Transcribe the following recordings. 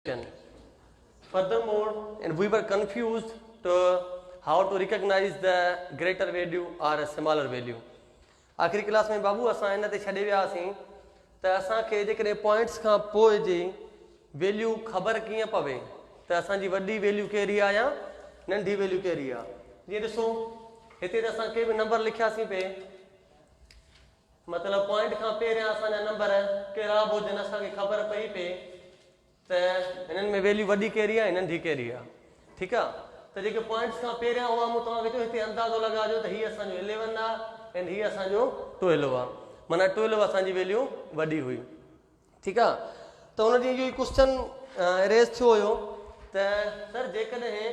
Furthermore, and we were confused to how to recognize the greater value or a smaller value. आखिरी class में बाबू असां इन ते छॾे वियासीं त असांखे जेकॾहिं पॉइंट्स खां पोइ जी वैल्यू ख़बर कीअं पवे त असांजी वॾी वैल्यू कहिड़ी आहे या नंढी वैल्यू कहिड़ी आहे. जीअं ॾिसो हिते त असां के बि नंबर लिखियासीं पे, मतिलबु पॉइंट खां पहिरियां असांजा नंबर कहिड़ा बि हुजनि असांखे ख़बर पई पए त हिननि में वैल्यू वॾी कहिड़ी आहे नंढी कहिड़ी आहे. ठीकु आहे, त जेके पॉइंट्स खां पहिरियां हुआ मूं तव्हांखे चयो हिते अंदाज़ो लॻाइजो त हीअ असांजो 11 आहे ऐं हीअ असांजो 12 आहे, माना 12 असांजी वैल्यू वॾी हुई. ठीकु आहे, त हुनजी इहो ई क्वेश्चन रेज़ थियो हुयो त सर जेकॾहिं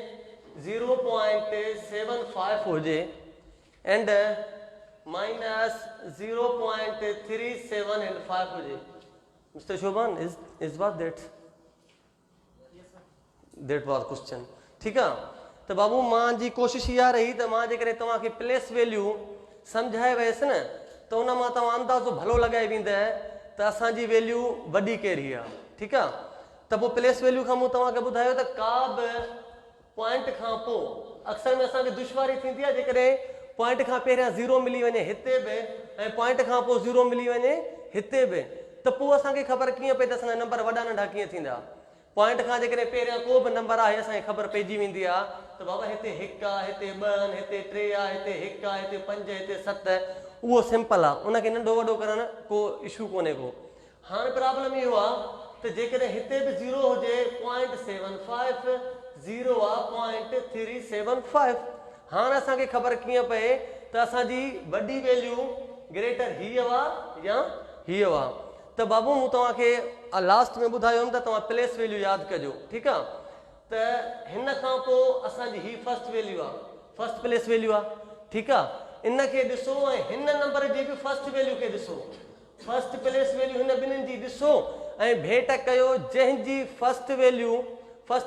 0.75 हुजे एंड माइनस 0.375 हुजे. Mister Shobhan, is what that was question. ठीकु आहे, त बाबू मुंहिंजी कोशिशि इहा रही त मां जेकॾहिं तव्हांखे प्लेस वैल्यू सम्झाए वियसि न त उन मां तव्हां अंदाज़ो भलो लॻाए वेंदा त असांजी वैल्यू वॾी कहिड़ी आहे. ठीकु आहे, त पोइ प्लेस वैल्यू खां मूं तव्हांखे ॿुधायो त का बि पॉइंट खां पोइ अक्सर में असांखे दुश्वारी थींदी आहे जेकॾहिं पॉइंट खां पहिरियां 0 मिली वञे हिते बि ऐं पॉइंट खां पोइ 0 मिली वञे हिते बि, त पोइ असांखे ख़बर कीअं पए त असांजा नंबर वॾा नंढा कीअं थींदा. पॉइंट खां जेकॾहिं पहिरियां को बि नंबर आहे असांखे ख़बर पइजी वेंदी आहे त बाबा हिते 1 आहे, हिते 2 आहिनि, हिते 3 आहे, हिते 1 आहे, हिते 5, हिते 7. उहो सिंपल आहे, उनखे नंढो वॾो करणु को इशू कोन्हे को. हाणे प्रॉब्लम इहो आहे त जेकॾहिं हिते बि 0 हुजे 0.75, 0 आहे 0.375. हाणे असांखे ख़बर कीअं पए त असांजी वॾी वैल्यू ग्रेटर हीअ आहे या हीअ आहे. त बाबू मूं तव्हांखे लास्ट में ॿुधायोमि त तव्हां प्लेस वैल्यू यादि कजो. ठीकु आहे, त हिन खां पोइ असांजी ही फर्स्ट वैल्यू आहे, फर्स्ट प्लेस वैल्यू आहे. ठीकु आहे, इन खे ॾिसो ऐं हिन नंबर जी बि फर्स्ट वैल्यू खे ॾिसो, फर्स्ट प्लेस वैल्यू हिन ॿिन्हिनि जी ॾिसो ऐं भेट कयो जंहिंजी फर्स्ट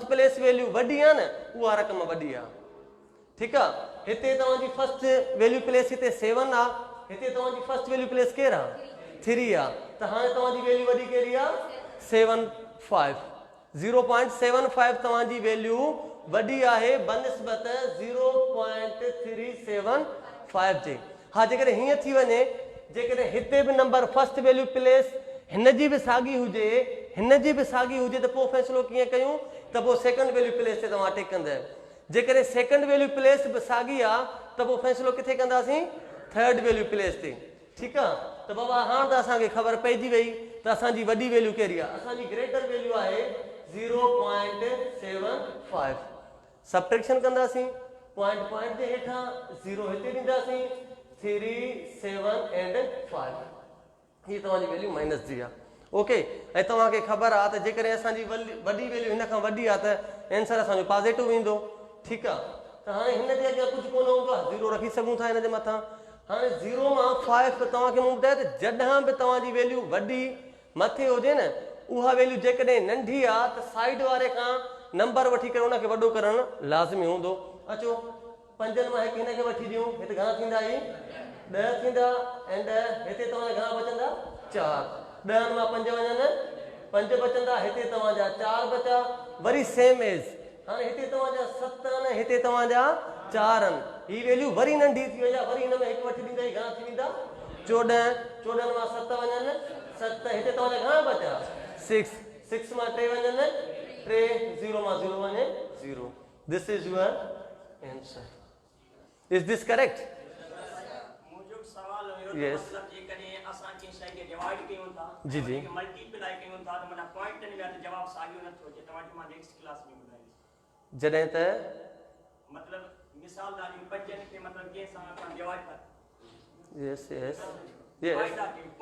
प्लेस वैल्यू वॾी आहे न उहा रक़म वॾी आहे. ठीकु आहे, हिते तव्हांजी फर्स्ट वैल्यू प्लेस हिते 7 आहे, हिते तव्हांजी फर्स्ट वैल्यू प्लेस केरु आहे 3 आहे, त हाणे तव्हांजी वैल्यू वॾी कहिड़ी आहे 75. 0.75 तव्हांजी वैल्यू वॾी आहे बनिस्बत 0.375 जे. हा, जेकॾहिं हीअं थी वञे जेकॾहिं हिते बि नंबर फर्स्ट वैल्यू प्लेस हिन जी बि साॻी हुजे हिन जी बि साॻी हुजे त पोइ फ़ैसिलो कीअं कयूं त पोइ सेकंड वैल्यू प्लेस ते तव्हां टेक कंदा. जेकॾहिं सेकंड वैल्यू प्लेस बि साॻी आहे त पोइ फ़ैसिलो किथे कंदासीं थर्ड वैल्यू प्लेस ते. ठीकु आहे, त बाबा हाणे त असांखे ख़बर पइजी वई त असांजी वॾी वैल्यू कहिड़ी आहे. असांजी ग्रेटर वैल्यू आहे 0.75. सब्ट्रैक्शन कंदासीं, पॉइंट जे हेठां 0 हिते ॾींदासीं, 3, 7 एंड 5. हीअ तव्हांजी वैल्यू माइनस जी आहे. ओके, ऐं तव्हांखे ख़बर आहे त जेकॾहिं असांजी वॾी वैल्यू हिन खां वॾी आहे त आंसर असांजो पॉज़िटिव ईंदो. ठीकु आहे, त हाणे हिन जे अॻियां कुझु कोन हूंदो आहे, 0 रखी सघूं था हिन जे मथां. हाणे 0 मां 5 तव्हांखे मूं ॿुधायो त जॾहिं बि तव्हांजी वैल्यू वॾी मथे हुजे न उहा वैल्यू जेकॾहिं नंढी आहे त साइड वारे खां नंबर वठी करे उनखे वॾो करणु लाज़मी हूंदो. अचो 5 मां हिकु हिनखे वठी ॾियूं, हिते घणा थींदा ही 10 थींदा एंड हिते तव्हांजा घणा बचंदा 4. 10 मां 5 वञनि 5 बचंदा, हिते तव्हांजा 4 बचा. वरी सेम एज हाणे हिते तव्हांजा 7 आहिनि, हिते तव्हांजा 4 आहिनि. ही वैल्यू वरी नंढी थी वई आहे, वरी हिन में हिकु वठी ॾींदा, घणा थी वेंदा 14. 14 मां 7 वञनि 7, हिते तव्हांजा घणा बचा 6. 6 मां 3 वञनि 3, 0 मां 0 वञे 0. This is your answer. Is this correct? मुझे सवाल हुयो Yes. मतलब जेकॾहिं असां कंहिं शइ खे डिवाइड कयूं था जी जी मल्टीप्लाई कयूं था त माना पॉइंटनि में जवाब साॻियो नथो अचे. तव्हांखे मां नेक्स्ट क्लास में ॿुधाईंदुसि. जॾहिं त मतलब मिसाल दारियूं 5 खे मतलब कंहिं सां असां डिवाइड था यस यस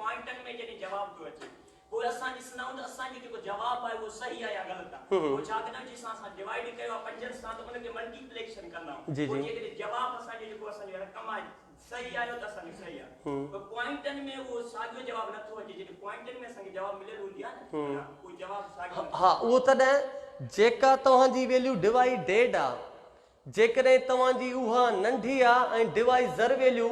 पॉइंटनि में जॾहिं जवाब थो अचे पोइ असां ॾिसंदा आहियूं त असांजो जेको जवाब आहे उहो सही आहे या ग़लति आहे. पोइ छा कंदा आहियूं जंहिंसां असां डिवाइड कयो आहे 5 सां त उनखे मल्टीप्लिकेशन कंदा आहियूं. पोइ जेकॾहिं जवाब असांजो जेको असांजी रक़म आहे सही आयो त असांजो सही आहे. पर पॉइंटनि में उहो साॻियो जवाब नथो अचे. जॾहिं पॉइंटनि में असांखे जवाब मिलियल हूंदी आहे न उहो जवाब साॻियो. हा, उहो तॾहिं जेका तव्हांजी वैल्यू डिवाइडेड आहे जेकॾहिं तव्हांजी उहा नंढी आहे ऐं डिवाइज़र वैल्यू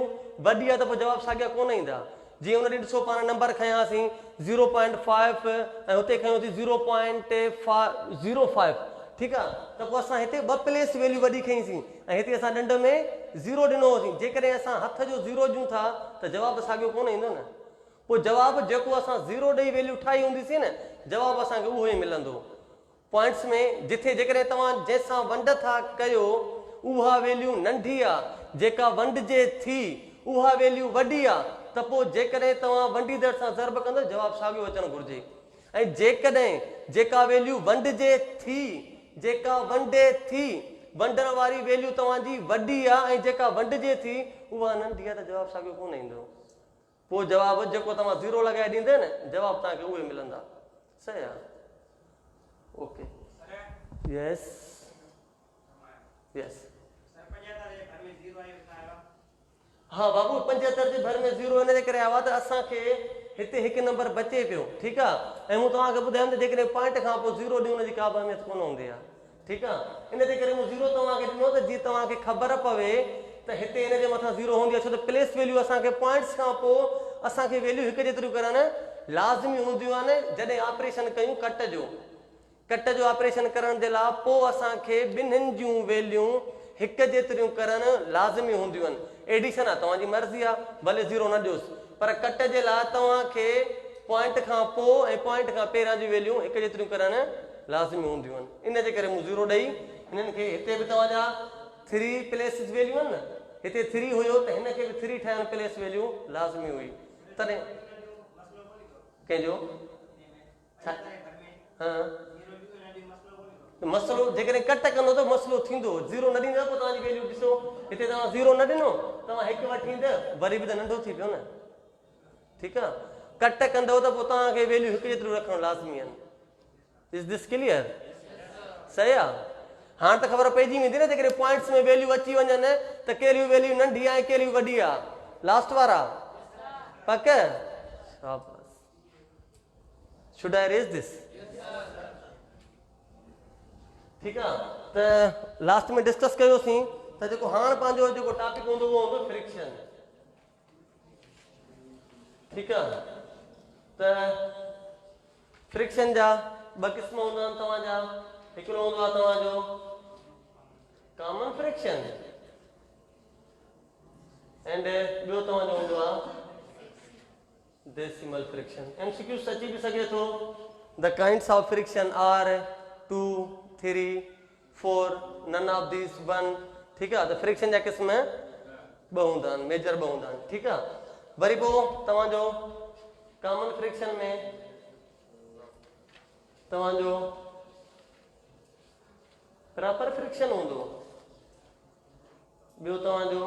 वॾी आहे त पोइ जवाब साॻिया कोन ईंदा. जीअं उन ॾींहुं ॾिसो पाण नंबर खयासीं 0.5 ऐं हुते खयोंसीं 0.05, ठीकु आहे। त पोइ असां हिते 2 प्लेस वैल्यू वॾी खईंसीं ऐं हिते असां ॾंड में 0 ॾिनो होसीं। जेकॾहिं असां हथ जो 0 ॾियूं था त जवाबु साॻियो कोन ईंदो न। पोइ जवाबु जेको असां 0 ॾेई वैल्यू ठाही हूंदीसीं न, जवाबु असांखे उहो ई मिलंदो। पॉइंट्स में जिथे जेकॾहिं तव्हां जंहिंसां वंड था कयो उहा वैल्यू नंढी आहे, जेका वंडिजे थी उहा वैल्यू वॾी आहे, त पोइ जेकॾहिं तव्हां वंडीदड़ सां ज़र्ब कंदो जवाबु साॻियो अचणु घुरिजे। ऐं जेकॾहिं जेका वैल्यू वंडिजे थी, जेका वंडे थी, वंडण वारी वैल्यू तव्हांजी वॾी आहे ऐं जेका वंडिजे थी उहा नंढी आहे, त जवाबु साॻियो कोन ईंदो। पोइ जवाबु जेको तव्हां 0 लॻाए ॾींदे न, जवाबु तव्हांखे उहे मिलंदा। सही आहे, ओके, यस यस। हाँ बाबू, 75 जे भर में 0 इन जे करे आयो आहे त असांखे हिते 1 नंबर बचे पियो, ठीकु आहे। ऐं मूं तव्हांखे ॿुधायमि त जेकॾहिं पॉइंट खां पोइ 0 ॾियूं हुनजी का बि अहमियत कोन हूंदी आहे, ठीकु आहे। इन जे करे मूं 0 तव्हांखे ॾिनो त जीअं तव्हांखे ख़बर पवे त हिते इन जे मथां 0 हूंदी आहे, छो त प्लेस वैल्यू असांखे पॉइंट्स खां पोइ असांखे वैल्यू हिकु जेतिरियूं करणु लाज़मी हूंदियूं आहिनि। जॾहिं ऑपरेशन कयूं कट जो ऑपरेशन करण जे लाइ पोइ असांखे ॿिन्हिनि जूं वैल्यूं हिकु जेतिरियूं करणु लाज़मी हूंदियूं आहिनि। एडिशन आहे तव्हांजी मर्ज़ी आहे, भले 0 न ॾियोसि, पर कट जे लाइ तव्हांखे पॉइंट खां पोइ ऐं पॉइंट खां पहिरियां जी वैल्यूं हिकु जेतिरियूं करणु लाज़मी हूंदियूं आहिनि। इन जे करे मूं 0 ॾेई हिननि खे हिते बि तव्हांजा 3 प्लेसिस वैल्यू आहिनि न, हिते 3 हुयो त हिन खे बि 3 ठाहिण प्लेस वैल्यू लाज़मी हुई। तॾहिं कंहिंजो हा मसलो जेकॾहिं कट कंदो त मसलो थींदो। 0 न ॾींदो पोइ तव्हांजी वैल्यू ॾिसो, हिते तव्हां 0 न ॾिनो, तव्हां 1 वठी ईंदव वरी बि त नंढो थी पियो न, ठीकु आहे। कट कंदव त पोइ तव्हांखे वैल्यू हिकु जेतिरो रखणु लाज़मी आहिनि। Is this clear? सही आहे। हाणे त ख़बर पइजी वेंदी न, जेकॾहिं पॉइंट्स में वैल्यू अची वञनि त कहिड़ियूं वैल्यू नंढी आहे कहिड़ियूं वॾी आहे। लास्ट वारा पक? Should I raise this? ठीकु आहे। त लास्ट में डिस्कस कयोसीं त जेको हाणे पंहिंजो जेको टॉपिक हूंदो उहो हूंदो फ्रिक्शन, ठीकु आहे। त फ्रिक्शन जा 2 क़िस्म हूंदा आहिनि तव्हांजा। हिकिड़ो हूंदो आहे तव्हांजो कॉमन फ्रिक्शन एंड ॿियो तव्हांजो हूंदो आहे डेसिमल फ्रिक्शन। MCQ अची बि सघे थो। The kinds of friction are 2, 3, 4, नन ऑफ दिस 1, ठीकु आहे। त फ्रिक्शन जा क़िस्म 2 हूंदा आहिनि, मेजर 2 हूंदा आहिनि, ठीकु आहे। वरी पोइ तव्हांजो कॉमन फ्रिक्शन में तव्हांजो प्रॉपर फ्रिक्शन हूंदो, ॿियो तव्हांजो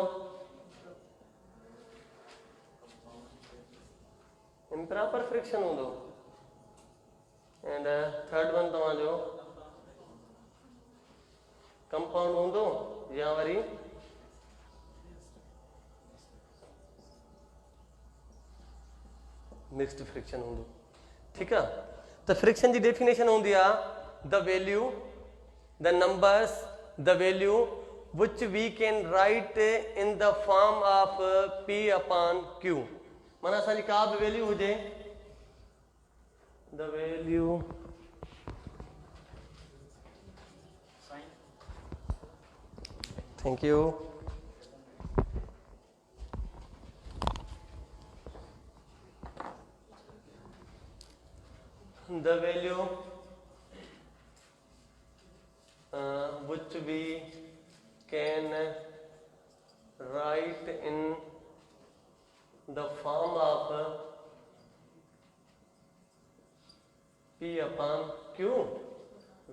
इम्प्रॉपर फ्रिक्शन हूंदो एंड थर्ड वन तव्हांजो कंपाउंड हूंदो या वरी मिक्स्ड फ्रिक्शन हूंदो, ठीकु आहे। त फ्रिक्शन जी डेफिनेशन हूंदी आहे the value, the numbers, the value which we can write in the form of P upon Q। माना असांजी का बि वैल्यू हुजे, the value thank U the value which we can write in the form of P upon Q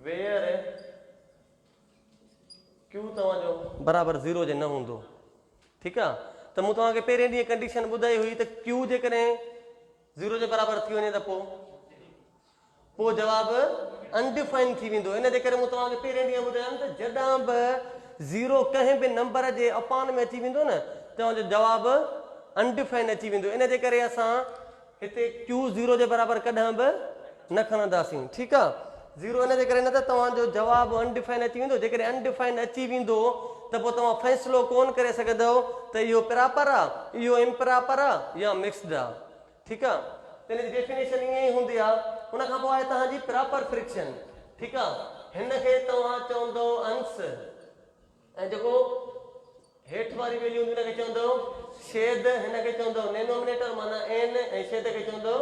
where Q तव्हांजो बराबर 0 जे न हूंदो, ठीकु आहे। त मूं तव्हांखे पहिरें ॾींहुं कंडीशन ॿुधाई हुई त Q जेकॾहिं 0 जे बराबर थी वञे त पोइ जवाबु अनडिफाइन थी वेंदो। इन जे करे मूं तव्हांखे पहिरें ॾींहुं ॿुधायमि त जॾहिं बि 0 कंहिं बि नंबर जे अपान में अची वेंदो न, तव्हांजो जवाबु अनडिफाइन अची वेंदो। इन जे करे असां हिते Q 0 जे बराबर कॾहिं बि न खणंदासीं, ठीकु आहे। 0 इन जे करे न त तव्हांजो जवाबु अनडिफाइन अची वेंदो। जेकॾहिं अनडिफाइन अची वेंदो त पोइ तव्हां फ़ैसिलो कोन करे सघंदव त इहो प्रॉपर आहे, इहो इम्प्रॉपर आहे या मिक्सड आहे। ठीक है। तेन जी डेफिनेशन ईअं ई हूंदी आहे। उन खां पोइ आहे तव्हांजी प्रॉपर फ्रिक्शन, ठीक है। हिन खे तव्हां चवंदो अंश, ऐं जेको हेठि वारी वैल्यू हूंदी हुनखे चवंदो छेद, हिन खे चवंदो डेनोमिनेटर माना n, ऐं छेद खे चवंदो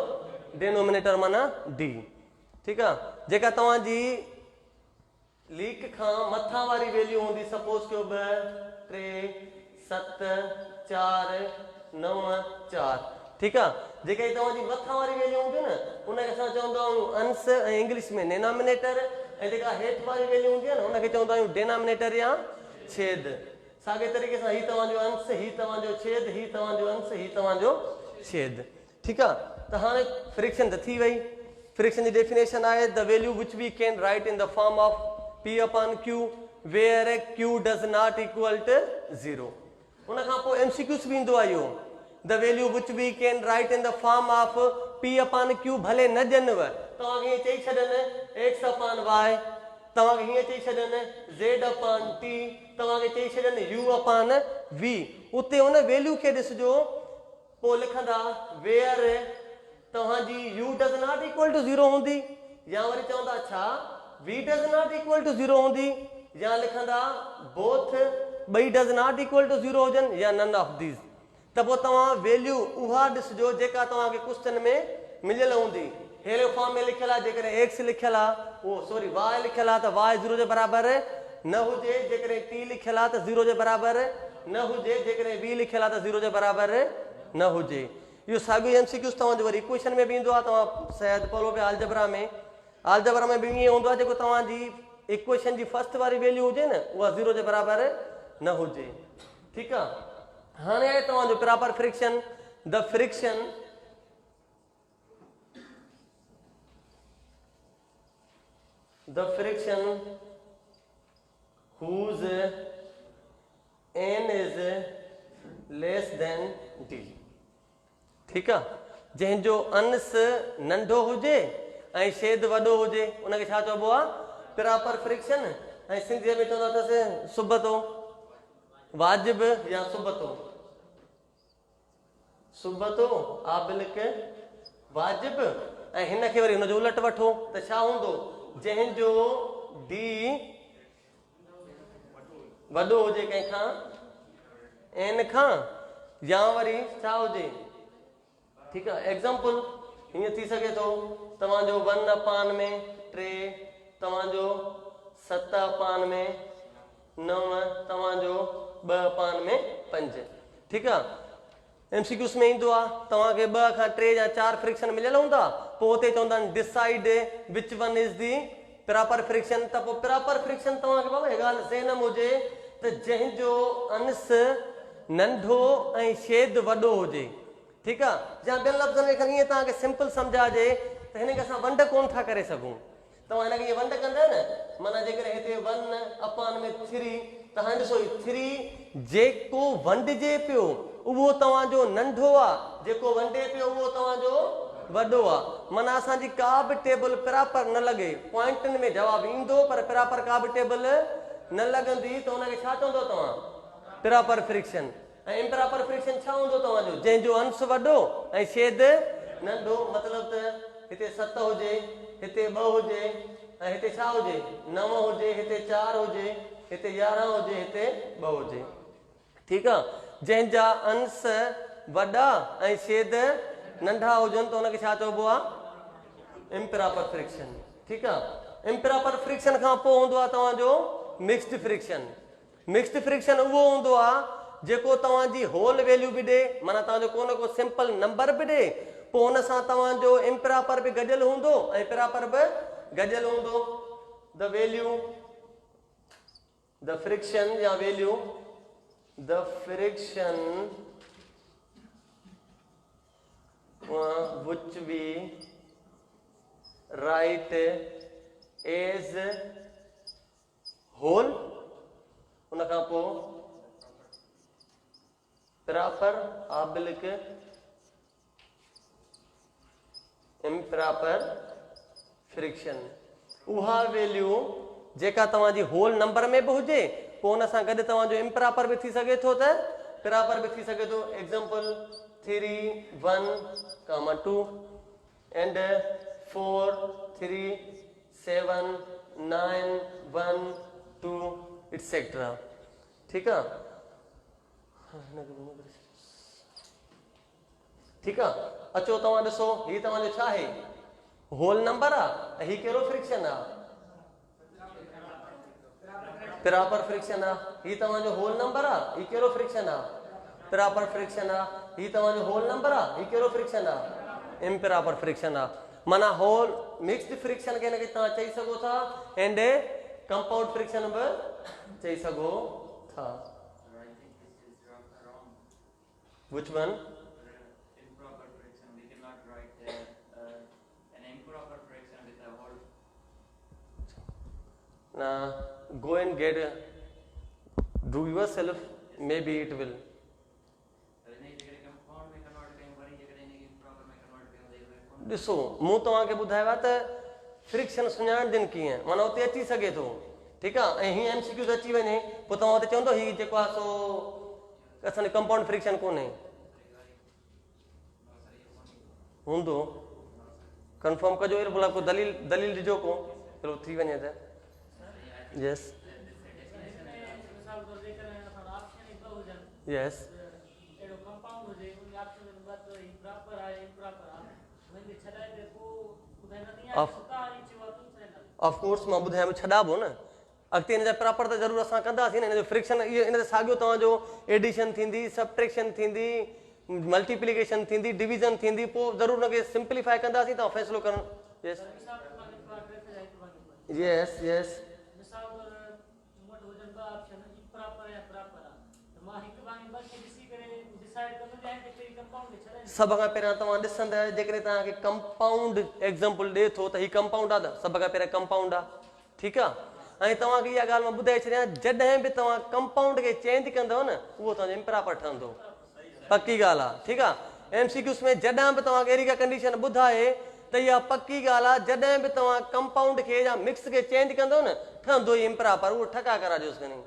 डेनोमिनेटर माना d, ठीक आहे। जेका तव्हांजी लीक खां मथां वारी वैल्यू हूंदी, सपोज कयो 2 3 7 4 9 4, ठीक आहे। जेका तव्हांजी मथां वारी वैल्यू हूंदी न उनखे असां चवंदा आहियूं अंश, ऐं इंग्लिश में डेनोमिनेटर, ऐं जेका हेठि वारी वैल्यू हूंदी आहे न उनखे चवंदा आहियूं डेनोमिनेटर या छेद। साॻे तरीक़े सां हीउ तव्हांजो अंश, हीउ तव्हांजो छेद, हीउ तव्हांजो अंश, हीउ तव्हांजो छेद, ठीक आहे। त हाणे फ्रिक्शन त थी वई। फ्रिक्शन जी डेफिनेशन आहे the value which we can write in the form of P upon Q where Q does not equal to 0। उन खां पोइ MCQs बि ईंदो आहे इहो, the value which we can write in the form of P upon Q भले न ॾियनिव, तव्हांखे हीअं चई छॾनि x upon y, तव्हांखे हीअं चई छॾनि z upon t, तव्हांखे चई छॾनि u upon v। उते उन वैल्यू खे ॾिसजो, पोइ लिखंदा वेयर तव्हांजी u does not equal to 0 हूंदी, या वरी चवंदा छा v does not equal to 0 हूंदी, या लिखंदा both ॿई does not equal to 0 हुजनि, या none of these। त पोइ तव्हां वैल्यू उहा ॾिसजो जेका तव्हांखे क्वेश्चन में मिलियल हूंदी। हेले फॉर्म में लिखियल आहे, जेकॾहिं x लिखियल आहे, उहो सॉरी y लिखियल आहे त y 0 जे बराबरि न हुजे, जेकॾहिं t लिखियल आहे त 0 जे बराबरि न हुजे, जेकॾहिं v लिखियल आहे त 0 जे बराबरि न हुजे। इहो साॻियो MCQs तव्हांजो वरी इक्वेशन में बि ईंदो आहे। तव्हां शायदि पढ़ो पिया अलजबरा में बि ईअं हूंदो आहे, जेको तव्हांजी इक्वेशन जी फर्स्ट वारी वैल्यू हुजे न उहा 0 जे बराबरि न हुजे, ठीक आहे। हाणे आहे तव्हांजो proper friction. The friction whose n is less than d, ठीक आहे। जंहिंजो अंश नंढो हुजे ऐं छेद वॾो हुजे उनखे छा चइबो आहे, प्रॉपर फ्रिक्शन। ऐं सिंधीअ में चवंदा अथसि सुबतो, वाजिब या सुबतो, सुबतो आबिलिक वाजिब। ऐं हिन खे वरी हुनजो उलट वठो त छा हूंदो, जंहिंजो डी वॾो हुजे कंहिंखां एन खां, या वरी छा हुजे, ठीक आहे। एग्जाम्पल हीअं थी सघे थो तव्हांजो 1 अपान में 3, तव्हांजो 7 अपान में 9, तव्हांजो 2 अपान में 5, ठीक आहे। MCQs में ईंदो आहे तव्हांखे 2 खां 3 या 4 फ्रिक्शन मिलियल हूंदा, पोइ हुते चवंदा आहिनि decide which one is the proper friction. त पोइ प्रॉपर फ्रिक्शन तव्हांखे बाबा हीअ ॻाल्हि ज़हन में हुजे त जंहिंजो अंश नंढो ऐं छेद वॾो हुजे, ठीक आहे। या ॿियनि लफ़्ज़नि में खणी ईअं तव्हांखे सिंपल सम्झाइजे त हिनखे असां वंड कोन था करे सघूं। तव्हां हिनखे ईअं वंड कंदा न, माना जेकॾहिं हिते 1 अपान में 3, तव्हां ॾिसो 3 जेको वंडिजे पियो उहो तव्हांजो नंढो आहे, जेको वंडे पियो उहो तव्हांजो वॾो आहे। माना असांजी का बि टेबल प्रॉपर न लॻे, पॉइंटनि में जवाबु ईंदो पर प्रॉपर का बि टेबल न लॻंदी, त हुनखे छा चवंदो तव्हां, प्रॉपर फ्रिक्शन। ऐं इम्प्रॉपर फ्रिक्शन छा हूंदो तव्हांजो, जंहिंजो अंश वॾो ऐं छेद नंढो। मतिलबु त हिते 7 हुजे, हिते 2 हुजे, ऐं हिते छा हुजे 9 हुजे, हिते 4 हुजे, हिते 11 हुजे, हिते 2 हुजे, ठीक आहे। जंहिंजा अंश वॾा ऐं छेद नंढा हुजनि त हुनखे छा चइबो आहे, इम्प्रॉपर फ्रिक्शन, ठीक आहे। इम्प्रॉपर फ्रिक्शन खां पोइ हूंदो आहे तव्हांजो मिक्स्ड फ्रिक्शन। मिक्स्ड फ्रिक्शन उहो हूंदो आहे जेको तव्हांजी होल वैल्यू बि ॾे, माना तव्हांजो को न को सिंपल नंबर बि ॾे, पोइ हुन सां तव्हांजो इम्प्रॉपर बि गॾियल हूंदो ऐं प्रॉपर बि गॾियल हूंदो। द वैल्यू, द फ्रिक्शन या value, the friction which we write as whole, उन खां पोइ प्रॉपर आबिलिक इम्प्रॉपर फ्रिक्शन। उहा वैल्यू जेका तव्हांजी होल नंबर में बि हुजे, पोइ हुन सां गॾु तव्हांजो इम्प्रॉपर बि थी सघे थो त प्रॉपर बि थी सघे थो। Example 3 1 2 and 4 3 7 9 1 2 etc. ठीक है, ठीक है। अचो तव्हां ॾिसो, ही तव्हांजो छा आहे, होल नंबर आहे, ही कहिड़ो फ्रिक्शन आहे, प्रॉपर फ्रिक्शन आहे। ही तव्हांजो होल नंबर आहे, ही कहिड़ो फ्रिक्शन आहे, प्रॉपर फ्रिक्शन आहे। ही तव्हांजो होल नंबर आहे, ही कहिड़ो फ्रिक्शन आहे, इम्प्रॉपर फ्रिक्शन आहे। माना होल मिक्स्ड फ्रिक्शन खे हिनखे तव्हां चई सघो था, एंड कंपाउंड फ्रिक्शन बि चई सघो था। Which one? Improper friction. We cannot write an improper friction with a whole. Now go and get do yourself, maybe it will. ॾिसो मूं तव्हांखे ॿुधायो आहे त फ्रिक्शन सुञाणजनि कीअं, माना उते अची सघे थो, ठीकु आहे। ऐं हीअं MCQ अची वञे पोइ तव्हां उते चवंदो हीउ जेको आहे सो असांजो कंपाउंड फ्रिक्शन कोन्हे, हूंदो कंफर्म कजो, अहिड़ो भला को दलील ॾिजो को अहिड़ो थी वञे त। यस यस ऑफ कोर्स मां ॿुधायां छॾाबो न, अॻिते हिन जा प्रॉपर त ज़रूरु असां कंदासीं न। हिन जो फ्रिक्शन इहो इन ते साॻियो तव्हांजो एडिशन थींदी, सबट्रैक्शन थींदी, मल्टीप्लिकेशन थींदी, डिवीजन थींदी, पोइ ज़रूरु हुनखे सिंप्लीफाई कंदासीं, तव्हां फ़ैसिलो करणु। यस यस यस सभ खां पहिरियां तव्हां ॾिसंदा, जेकॾहिं तव्हांखे कंपाउंड एग्ज़ाम्पल ॾिए थो त हीउ कंपाउंड आहे त सभ खां पहिरियां कंपाउंड आहे, ठीकु आहे। ऐं तव्हांखे इहा ॻाल्हि मां ॿुधाए छॾियां, जॾहिं बि तव्हां कंपाउंड खे चेंज कंदव न, उहो तव्हांजो इम्प्रॉपर ठहंदो, पकी ॻाल्हि आहे, ठीकु आहे। MCQs में जॾहिं बि तव्हांखे अहिड़ी का कंडीशन ॿुधाए त इहा पकी ॻाल्हि आहे, जॾहिं बि तव्हां कंपाउंड खे या मिक्स खे चेंज कंदव न, ठहंदो ई इम्प्रॉपर, उहो ठका कराइजोसि खणी।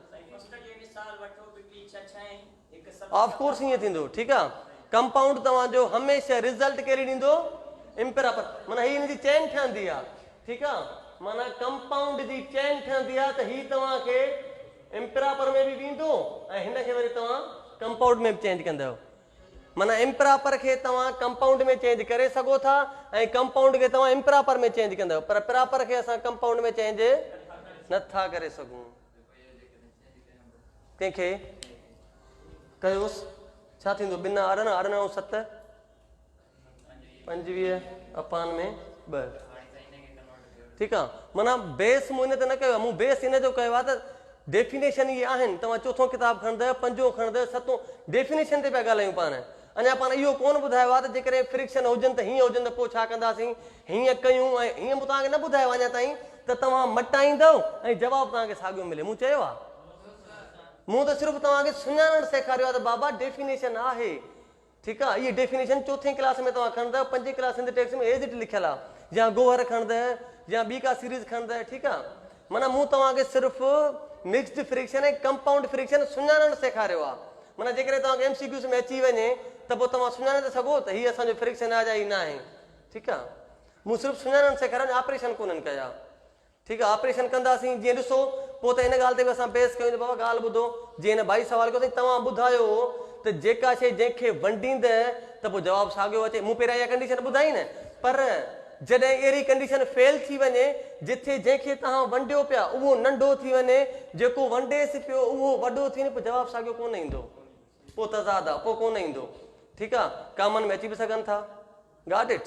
ऑफ कोर्स ईअं थींदो, ठीकु आहे। कंपाउंड तव्हांजो हमेशह रिज़ल्ट कहिड़ी ॾींदो, इम्प्रॉपर, माना हीअ हिनजी चेन ठहंदी आहे, ठीकु आहे। माना कंपाउंड जी चेन ठहंदी आहे त हीअ तव्हांखे इम्प्रॉपर में बि वेंदो ऐं हिनखे वरी तव्हां कंपाउंड में बि चेंज कंदव। माना इम्प्रॉपर खे तव्हां कंपाउंड में चेंज करे सघो था ऐं कंपाउंड खे तव्हां इम्प्रॉपर में चेंज कंदव, पर प्रॉपर खे असां कंपाउंड में चेंज नथा करे सघूं। कंहिंखे कयोसि छा थींदो, ॿिनि 8 9 7 25 अपान में 2, ठीकु आहे। माना बेस मूं इन ते न कयो आहे, मूं बेस इन जो कयो आहे त डेफिनेशन इहे आहिनि। तव्हां चोथों किताब खणंदव, 5 खणंदव, 7 डेफिनेशन ते पिया ॻाल्हायूं पाण। अञा पाण इहो कोन ॿुधायो आहे त जेकॾहिं फ्रिक्शन हुजनि त हीअं हुजनि त पोइ छा कंदासीं, हीअं कयूं। ऐं हीअं मूं तव्हांखे न ॿुधायो अञा ताईं त तव्हां मटाईंदव ऐं जवाबु तव्हांखे साॻियो मिले, मूं चयो आहे। मूं त सिर्फ़ु तव्हांखे सुञाणणु सेखारियो आहे त बाबा डेफिनेशन आहे, ठीकु आहे। इहा डेफिनेशन 4th क्लास में तव्हां खणंदव, 5th क्लास सिंध टेक्स्ट में एज इट लिखियलु आहे, या गोहर खणंदव या ॿी का सीरीज़ खणंदव, ठीकु आहे। माना मूं तव्हांखे सिर्फ़ु मिक्स्ड फ्रिक्शन ऐं कंपाउंड फ्रिक्शन सुञाणणु सेखारियो आहे। माना जेकॾहिं तव्हांखे MCQs में अची वञे त पोइ तव्हां सुञाणे था सघो त हीअ असांजो फ्रिक्शन आहे या ही न आहे, ठीकु आहे। मूं सिर्फ़ु सुञाणणु सेखारियो, ऑपरेशन कोन्हनि कया, ठीकु आहे। ऑपरेशन कंदासीं जीअं ॾिसो, पोइ त हिन ॻाल्हि ते बि असां बेस कयूं त बाबा ॻाल्हि ॿुधो, जीअं हिन भाई सवाल कयो अथई, तव्हां ॿुधायो त जेका शइ जंहिंखे वंडींद त पोइ जवाबु साॻियो अचे। मूं पहिरियां इहा कंडीशन ॿुधाई न, पर जॾहिं अहिड़ी कंडीशन फेल थी वञे जिथे जंहिंखे तव्हां वंडियो पिया उहो नंढो थी वञे, जेको वंडेसि पियो उहो वॾो थी वञे, पोइ जवाबु साॻियो कोन ईंदो, पोइ तज़ाद आहे, पोइ कोन ईंदो, ठीकु आहे। कॉमन में अची बि सघनि था, गॉट इट।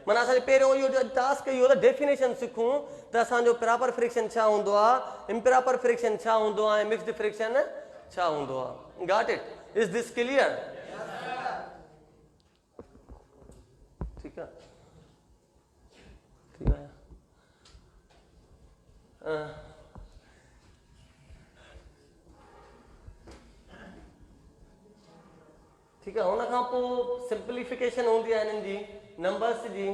माना असांखे पहिरियों इहो टास्क इहो त डेफिनेशन सिखूं त असांजो प्रॉपर फ्रिक्शन छा हूंदो आहे, इम्प्रॉपर फ्रिक्शन छा हूंदो आहे, ऐं मिक्स्ड फ्रिक्शन छा हूंदो आहे, got it. Is this clear, ठीकु आहे, ठीकु आहे। ठीकु आहे। हुन खां पोइ सिंप्लीफिकेशन हूंदी आहे हिननि जी नंबर्स जी,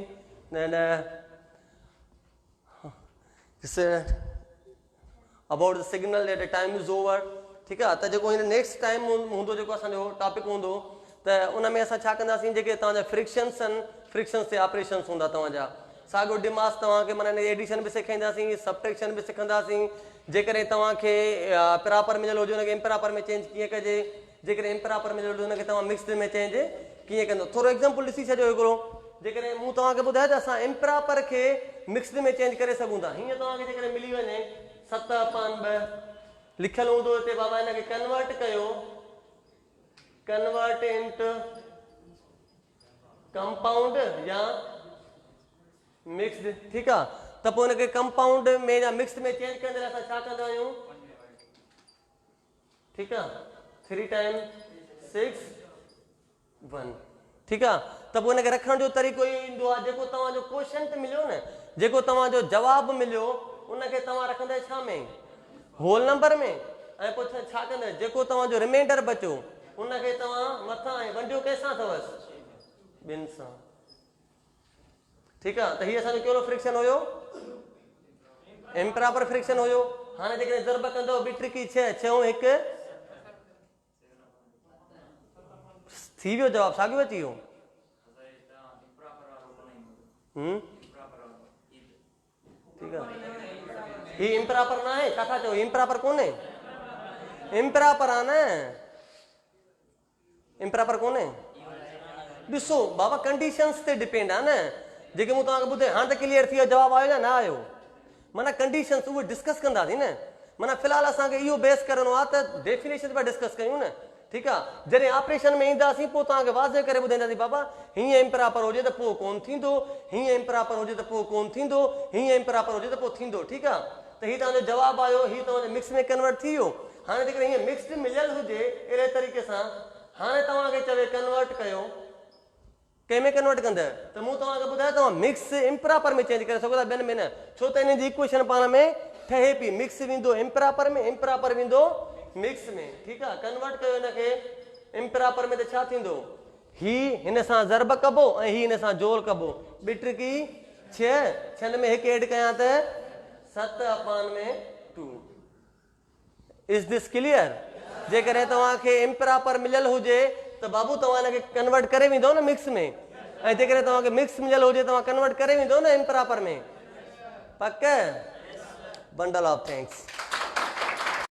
about the signal at a time is over, ठीकु आहे। त जेको हिन नेक्स्ट टाइम हूंदो, जेको असांजो टॉपिक हूंदो, त त उन में असां छा कंदासीं, जेके तव्हांजा फ्रिक्शन्स आहिनि, फ्रिक्शन्स ते ऑपरेशन्स हूंदा तव्हांजा। साॻियो डिमास तव्हांखे माना एडिशन बि सेखारींदासीं, सबट्रैक्शन बि सिखंदासीं। जेकॾहिं तव्हांखे प्रॉपर मिलियल हुजे हुनखे इम्प्रॉपर में चेंज कीअं कजे, जेकॾहिं इम्प्रॉपर मिलियल हुजे हुनखे तव्हां मिक्स्ड में चेंज कीअं कंदो। थोरो एग्जाम्पल ॾिसी छॾियो हिकिड़ो, जेकॾहिं मूं तव्हांखे ॿुधायो त असां इम्प्रॉपर खे मिक्स्ड में चेंज करे सघूं था। हीअं तव्हांखे जेकॾहिं मिली वञे 7/2 लिखियलु हूंदो हिते, बाबा हिनखे कन्वर्ट कयो, कन्वर्ट इनटू कंपाउंड या मिक्स्ड, ठीकु आहे। त पोइ हिनखे कंपाउंड में या मिक्स्ड में चेंज करण जे लाइ असां छा कंदा आहियूं, ठीकु आहे, 3 × 6 1, ठीकु आहे। त पोइ हिनखे रखण जो तरीक़ो इहो ईंदो आहे, जेको तव्हांजो क्वेश्चन मिलियो न, जेको तव्हांजो जवाबु मिलियो उनखे तव्हां रखंदा छा में, होल नंबर में। ऐं पोइ छा कंदा, जेको तव्हांजो रिमाइंडर बचियो उनखे तव्हां मथां ऐं वंडियो कंहिंसां अथवसि, ॿिनि सां, ठीकु आहे। त हीअ असांजो कहिड़ो फ्रिक्शन हुयो, इम्प्रॉपर फ्रिक्शन हुयो। हाणे जेकॾहिं ज़रब कंदव ॿी ट्रिकी 6 6 1 थी वियो, जवाबु साॻियो अची वियो। ठीकु आहे, ही इम्प्रॉपर न आहे, छा चओ, इम्प्रॉपर कोन्हे, इम्प्रॉपर आहे न, इम्प्रॉपर कोन्हे। ॾिसो बाबा कंडीशन्स ते डिपेंड आहे न, जेके मूं तव्हांखे ॿुधायो। हाणे त क्लियर थी वियो, जवाबु आयो या न आयो, माना कंडीशन्स उहे डिस्कस कंदासीं न। माना फ़िलहालु असांखे इहो बेस करिणो आहे त डेफिनेशन पिया डिस्कस कयूं न, ठीकु आहे। जॾहिं ऑपरेशन में ईंदासीं पोइ तव्हांखे वाज़े करे ॿुधाईंदासीं, बाबा हीअं इम्प्रॉपर हुजे त पोइ कोन थींदो, हीअं इम्प्रॉपर हुजे त पोइ कोन थींदो, हीअं इम्प्रॉपर हुजे त पोइ थींदो, ठीकु आहे। त हीअ तव्हांजो जवाबु आयो, हीअ तव्हांजो मिक्स में कन्वर्ट थी वियो। हाणे जेकॾहिं हीअं मिक्स्ड मिलियल हुजे अहिड़े तरीक़े सां, हाणे तव्हांखे चवे कन्वर्ट कयो, कंहिंमें कन्वर्ट कंदव, त मूं तव्हांखे ॿुधायो तव्हां मिक्स इम्प्रॉपर में चेंज करे सघो था, ॿियनि में न। छो त हिन जी इक्वेशन पाण में ठहे पई, मिक्स वेंदो इम्प्रॉपर में, इम्प्रॉपर वेंदो मिक्स में, ठीकु आहे। कन्वर्ट कयो हिनखे इम्प्रॉपर में त छा थींदो, ही हिन सां ज़रब कबो ऐं ही हिन सां जोड़ कबो, ॿी ट्रिकी 6 6 में 1 ऐड कयां त 7/2। Is this clear? जेकॾहिं तव्हांखे इम्प्रॉपर मिलियल हुजे त बाबू तव्हां हिनखे कन्वर्ट करे वेंदो न मिक्स में, ऐं जेकॾहिं तव्हांखे मिक्स मिलियल हुजे तव्हां कन्वर्ट करे वेंदो न इम्प्रॉपर में, पक। Bundle of thanks.